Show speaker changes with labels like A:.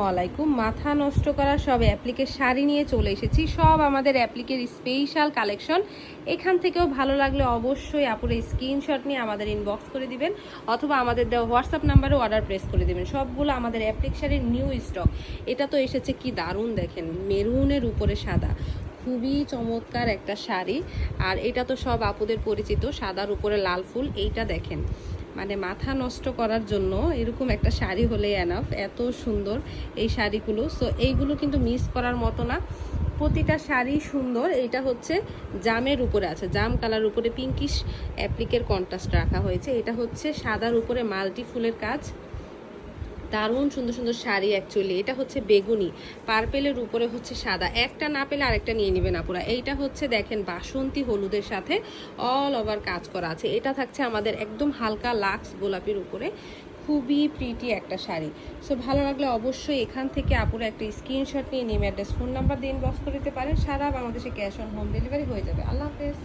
A: ওয়ালাইকুম। মাথা নষ্ট করা সব অ্যাপ্লিকের শাড়ি নিয়ে চলে এসেছি, সব আমাদের অ্যাপ্লিকের স্পেশাল কালেকশন। এখান থেকেও ভালো লাগলে অবশ্যই আপুরে স্ক্রিনশট নিয়ে আমাদের ইনবক্স করে দিবেন, অথবা আমাদের দেওয়া হোয়াটসঅ্যাপ নাম্বারে অর্ডার প্রেস করে দিবেন। সবগুলো আমাদের অ্যাপ্লিক শাড়ির নিউ স্টক। এটা তো এসেছে কি দারুণ, দেখেন মেরুনের উপরে সাদা, খুবই চমৎকার একটা শাড়ি। আর এটা তো সব আপুদের পরিচিত, সাদার উপরে লাল ফুল। এইটা দেখেন, মানে মাথা নষ্ট করার জন্য এরকম একটা শাড়ি হলেই এনাফ, এত সুন্দর এই শাড়িগুলো। সো এইগুলো কিন্তু মিস করার মতো না, প্রতিটা শাড়ি সুন্দর। এইটা হচ্ছে জামের উপরে আছে, জাম কালার উপরে পিঙ্কিশ অ্যাপ্লিকের কন্ট্রাস্ট রাখা হয়েছে। এটা হচ্ছে সাদার উপরে মাল্টি ফুলের কাজ, দারুণ সুন্দর সুন্দর শাড়ি। অ্যাকচুয়ালি এটা হচ্ছে বেগুনি, পার্পেলের উপরে হচ্ছে সাদা। একটা না পেলে আরেকটা নিয়ে নেবেন আপুরা। এইটা হচ্ছে দেখেন বাসন্তী হলুদের সাথে অল ওভার কাজ করা আছে। এটা থাকছে আমাদের একদম হালকা লাক্স গোলাপির উপরে, খুবই প্রিটি একটা শাড়ি। সো ভালো লাগলে অবশ্যই এখান থেকে আপুরা একটা স্ক্রিনশট নিয়ে নেম অ্যাড্রেস ফোন নাম্বার দিয়ে ইনবক্স করে দিতে পারেন। সারা বাংলাদেশে ক্যাশ অন হোম ডেলিভারি হয়ে যাবে। আল্লাহ হাফেজ।